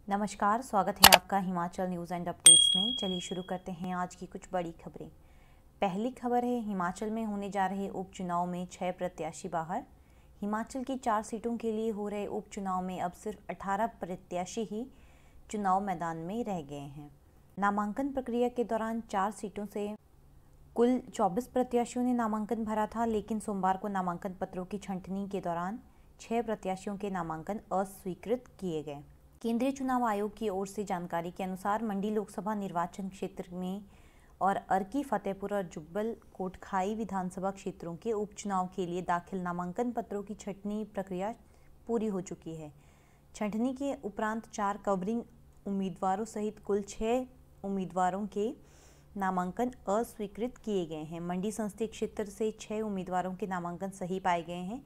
नमस्कार, स्वागत है आपका हिमाचल न्यूज़ एंड अपडेट्स में। चलिए शुरू करते हैं आज की कुछ बड़ी खबरें। पहली खबर है, हिमाचल में होने जा रहे उपचुनाव में 6 प्रत्याशी बाहर। हिमाचल की 4 सीटों के लिए हो रहे उपचुनाव में अब सिर्फ 18 प्रत्याशी ही चुनाव मैदान में रह गए हैं। नामांकन प्रक्रिया के दौरान 4 सीटों से कुल 24 प्रत्याशियों ने नामांकन भरा था, लेकिन सोमवार को नामांकन पत्रों की छंटनी के दौरान 6 प्रत्याशियों के नामांकन अस्वीकृत किए गए। केंद्रीय चुनाव आयोग की ओर से जानकारी के अनुसार मंडी लोकसभा निर्वाचन क्षेत्र में और अर्की, फतेहपुर और जुब्बल कोटखाई विधानसभा क्षेत्रों के उपचुनाव के लिए दाखिल नामांकन पत्रों की छंटनी प्रक्रिया पूरी हो चुकी है। छंटनी के उपरांत 4 कवरिंग उम्मीदवारों सहित कुल 6 उम्मीदवारों के नामांकन अस्वीकृत किए गए हैं। मंडी संसदीय क्षेत्र से 6 उम्मीदवारों के नामांकन सही पाए गए हैं।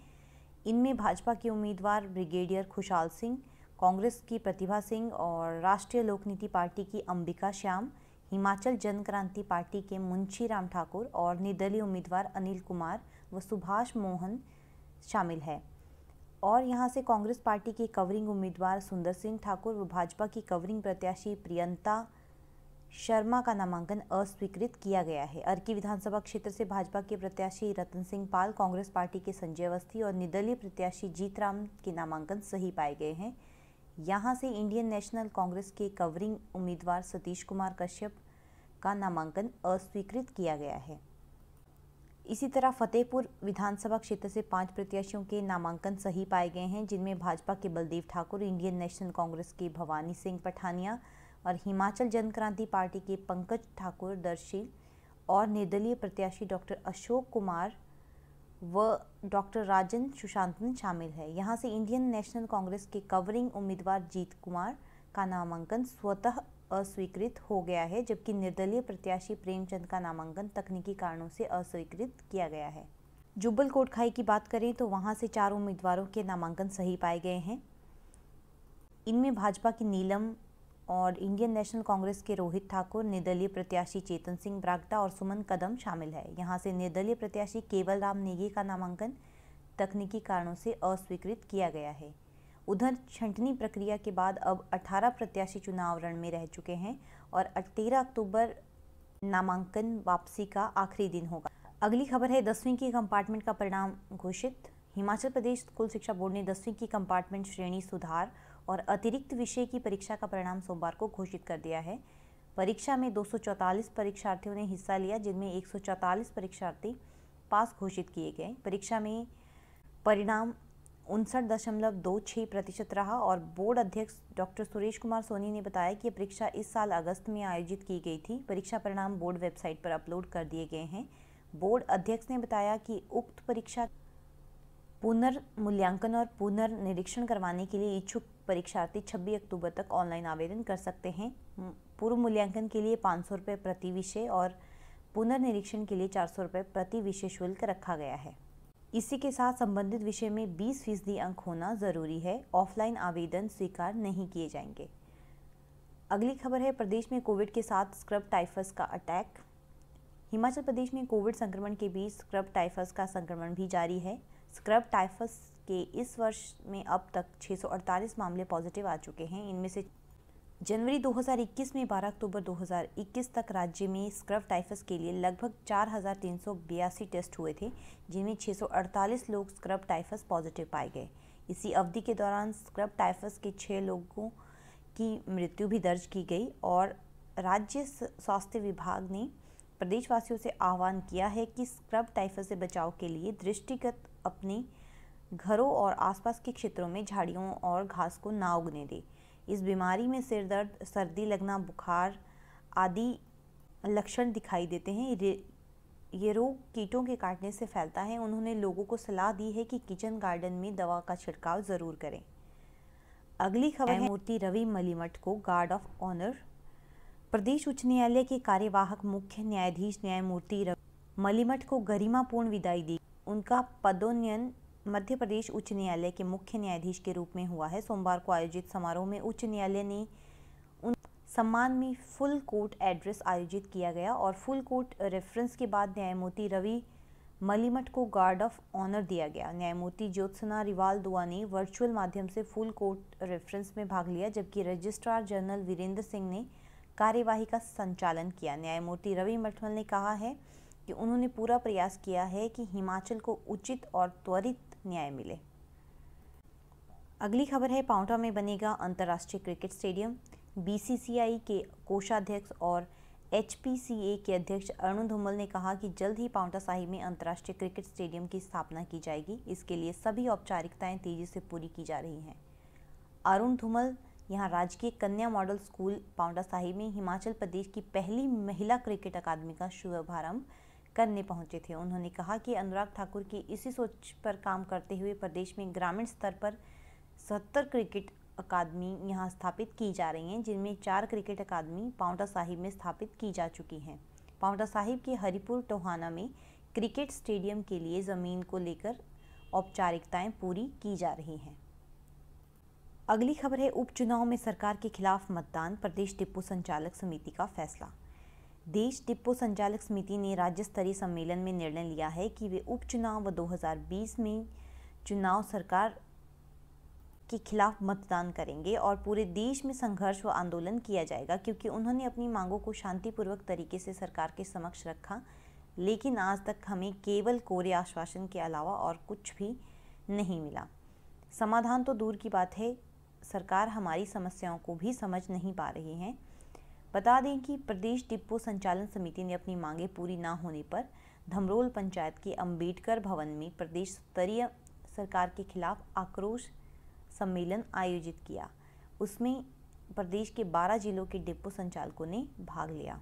इनमें भाजपा के उम्मीदवार ब्रिगेडियर खुशहाल सिंह, कांग्रेस की प्रतिभा सिंह और राष्ट्रीय लोकनीति पार्टी की अंबिका श्याम, हिमाचल जन क्रांति पार्टी के मुंशी राम ठाकुर और निर्दलीय उम्मीदवार अनिल कुमार व सुभाष मोहन शामिल है। और यहां से कांग्रेस पार्टी के कवरिंग उम्मीदवार सुंदर सिंह ठाकुर व भाजपा की कवरिंग प्रत्याशी प्रियंता शर्मा का नामांकन अस्वीकृत किया गया है। अर्की विधानसभा क्षेत्र से भाजपा के प्रत्याशी रतन सिंह पाल, कांग्रेस पार्टी के संजय अवस्थी और निर्दलीय प्रत्याशी जीत राम के नामांकन सही पाए गए हैं। यहां से इंडियन नेशनल कांग्रेस के कवरिंग उम्मीदवार सतीश कुमार कश्यप का नामांकन अस्वीकृत किया गया है। इसी तरह फतेहपुर विधानसभा क्षेत्र से 5 प्रत्याशियों के नामांकन सही पाए गए हैं, जिनमें भाजपा के बलदेव ठाकुर, इंडियन नेशनल कांग्रेस के भवानी सिंह पठानिया और हिमाचल जन क्रांति पार्टी के पंकज ठाकुर दर्शी और निर्दलीय प्रत्याशी डॉक्टर अशोक कुमार व डॉक्टर राजन सुशांतन शामिल है। यहां से इंडियन नेशनल कांग्रेस के कवरिंग उम्मीदवार जीत कुमार का नामांकन स्वतः अस्वीकृत हो गया है, जबकि निर्दलीय प्रत्याशी प्रेमचंद का नामांकन तकनीकी कारणों से अस्वीकृत किया गया है। जुब्बल कोटखाई की बात करें तो वहां से 4 उम्मीदवारों के नामांकन सही पाए गए हैं। इनमें भाजपा की नीलम और इंडियन नेशनल कांग्रेस के रोहित ठाकुर, निर्दलीय प्रत्याशी चेतन सिंह ब्रागटा और सुमन कदम शामिल है। यहां से निर्दलीय प्रत्याशी केवल राम नेगी का नामांकन तकनीकी कारणों से अस्वीकृत किया गया है। उधर छंटनी प्रक्रिया के बाद अब 18 प्रत्याशी चुनाव रण में रह चुके हैं और 13 अक्टूबर नामांकन वापसी का आखिरी दिन होगा। अगली खबर है, 10वीं की कंपार्टमेंट का परिणाम घोषित। हिमाचल प्रदेश स्कूल शिक्षा बोर्ड ने 10वीं की कंपार्टमेंट श्रेणी सुधार और अतिरिक्त विषय की परीक्षा का परिणाम सोमवार को घोषित कर दिया है। परीक्षा में 244 परीक्षार्थियों ने हिस्सा लिया, जिनमें 144 परीक्षार्थी पास घोषित किए गए। परीक्षा में परिणाम 59.26% रहा और बोर्ड अध्यक्ष डॉक्टर सुरेश कुमार सोनी ने बताया कि परीक्षा इस साल अगस्त में आयोजित की गई थी। परीक्षा परिणाम बोर्ड वेबसाइट पर अपलोड कर दिए गए हैं। बोर्ड अध्यक्ष ने बताया कि उक्त परीक्षा पुनर्मूल्यांकन और पुनर्निरीक्षण करवाने के लिए इच्छुक परीक्षार्थी 26 अक्टूबर तक ऑनलाइन आवेदन कर सकते हैं। पूर्व मूल्यांकन के लिए 500 रुपये प्रति विषय और पुनर्निरीक्षण के लिए 400 रुपये प्रति विषय शुल्क रखा गया है। इसी के साथ संबंधित विषय में 20% अंक होना जरूरी है। ऑफलाइन आवेदन स्वीकार नहीं किए जाएंगे। अगली खबर है, प्रदेश में कोविड के साथ स्क्रब टाइफस का अटैक। हिमाचल प्रदेश में कोविड संक्रमण के बीच स्क्रब टाइफस का संक्रमण भी जारी है। स्क्रब टाइफस के इस वर्ष में अब तक 648 मामले पॉजिटिव आ चुके हैं। इनमें से जनवरी 2021 में 12 अक्टूबर 2021 तक राज्य में स्क्रब टाइफस के लिए लगभग 4382 टेस्ट हुए थे, जिनमें 648 लोग स्क्रब टाइफस पॉजिटिव पाए गए। इसी अवधि के दौरान स्क्रब टाइफस के 6 लोगों की मृत्यु भी दर्ज की गई और राज्य स्वास्थ्य विभाग ने प्रदेशवासियों से आह्वान किया है कि स्क्रब टाइफस से बचाव के लिए दृष्टिगत अपने घरों और आसपास के क्षेत्रों में झाड़ियों और घास को ना उगने दें। इस बीमारी में सिर दर्द, सर्दी लगना, बुखार आदि लक्षण दिखाई देते हैं। ये रोग कीटों के काटने से फैलता है। उन्होंने लोगों को सलाह दी है कि किचन गार्डन में दवा का छिड़काव जरूर करें। अगली खबर है, न्यायमूर्ति रवि मलिमठ को गार्ड ऑफ ऑनर। प्रदेश उच्च न्यायालय के कार्यवाहक मुख्य न्यायाधीश न्यायमूर्ति रवि मलिमठ को गरिमापूर्ण विदाई दी। उनका पदोन्नयन मध्य प्रदेश उच्च न्यायालय के मुख्य न्यायाधीश के रूप में हुआ है। सोमवार को आयोजित समारोह में उच्च न्यायालय ने उन सम्मान में फुल कोर्ट एड्रेस आयोजित किया गया और फुल कोर्ट रेफरेंस के बाद न्यायमूर्ति रवि मलिमठ को गार्ड ऑफ ऑनर दिया गया। न्यायमूर्ति ज्योत्सना रिवाल दुआ ने वर्चुअल माध्यम से फुल कोर्ट रेफरेंस में भाग लिया, जबकि रजिस्ट्रार जनरल वीरेंद्र सिंह ने कार्यवाही का संचालन किया। न्यायमूर्ति रवि मठवल ने कहा है कि उन्होंने पूरा प्रयास किया है कि हिमाचल को उचित और त्वरित न्याय मिले। अगली खबर है, पांवटा में बनेगा अंतर्राष्ट्रीय क्रिकेट स्टेडियम। बीसीसीआई के कोषाध्यक्ष और एचपीसीए के अध्यक्ष अरुण धूमल ने कहा कि जल्द ही पांवटा साहिब में अंतर्राष्ट्रीय क्रिकेट स्टेडियम की स्थापना की जाएगी। इसके लिए सभी औपचारिकताएं तेजी से पूरी की जा रही हैं। अरुण धूमल यहां राजकीय कन्या मॉडल स्कूल पांवटा साहिब में हिमाचल प्रदेश की पहली महिला क्रिकेट अकादमी का शुभारंभ करने पहुंचे थे। उन्होंने कहा कि अनुराग ठाकुर की इसी सोच पर काम करते हुए प्रदेश में ग्रामीण स्तर पर 70 क्रिकेट अकादमी यहां स्थापित की जा रही हैं, जिनमें 4 क्रिकेट अकादमी पांवटा साहिब में स्थापित की जा चुकी हैं। पांवटा साहिब के हरिपुर टोहाना में क्रिकेट स्टेडियम के लिए ज़मीन को लेकर औपचारिकताएं पूरी की जा रही हैं। अगली खबर है, उपचुनाव में सरकार के खिलाफ मतदान, प्रदेश डिपो संचालक समिति का फैसला। देश डिपो संचालक समिति ने राज्य स्तरीय सम्मेलन में निर्णय लिया है कि वे उपचुनाव व 2020 में चुनाव सरकार के खिलाफ मतदान करेंगे और पूरे देश में संघर्ष व आंदोलन किया जाएगा, क्योंकि उन्होंने अपनी मांगों को शांतिपूर्वक तरीके से सरकार के समक्ष रखा, लेकिन आज तक हमें केवल कोरे आश्वासन के अलावा और कुछ भी नहीं मिला। समाधान तो दूर की बात है, सरकार हमारी समस्याओं को भी समझ नहीं पा रही है। बता दें कि प्रदेश डिपो संचालन समिति ने अपनी मांगें पूरी ना होने पर धमरोल पंचायत के अंबेडकर भवन में प्रदेश स्तरीय सरकार के खिलाफ आक्रोश सम्मेलन आयोजित किया। उसमें प्रदेश के 12 जिलों के डिपो संचालकों ने भाग लिया।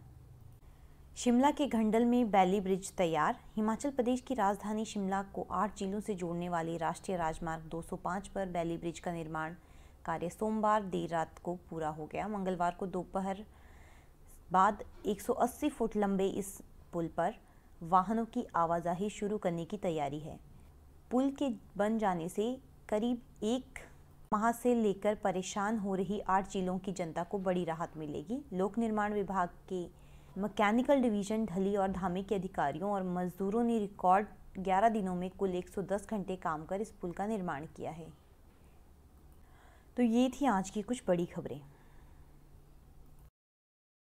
शिमला के घंडल में बैली ब्रिज तैयार। हिमाचल प्रदेश की राजधानी शिमला को 8 जिलों से जोड़ने वाली राष्ट्रीय राजमार्ग 205 पर बैली ब्रिज का निर्माण कार्य सोमवार देर रात को पूरा हो गया। मंगलवार को दोपहर बाद 180 फुट लंबे इस पुल पर वाहनों की आवाजाही शुरू करने की तैयारी है। पुल के बन जाने से करीब 1 माह से लेकर परेशान हो रही 8 जिलों की जनता को बड़ी राहत मिलेगी। लोक निर्माण विभाग के मैकेनिकल डिवीजन ढली और धामे के अधिकारियों और मजदूरों ने रिकॉर्ड 11 दिनों में कुल 110 घंटे काम कर इस पुल का निर्माण किया है। तो ये थी आज की कुछ बड़ी खबरें।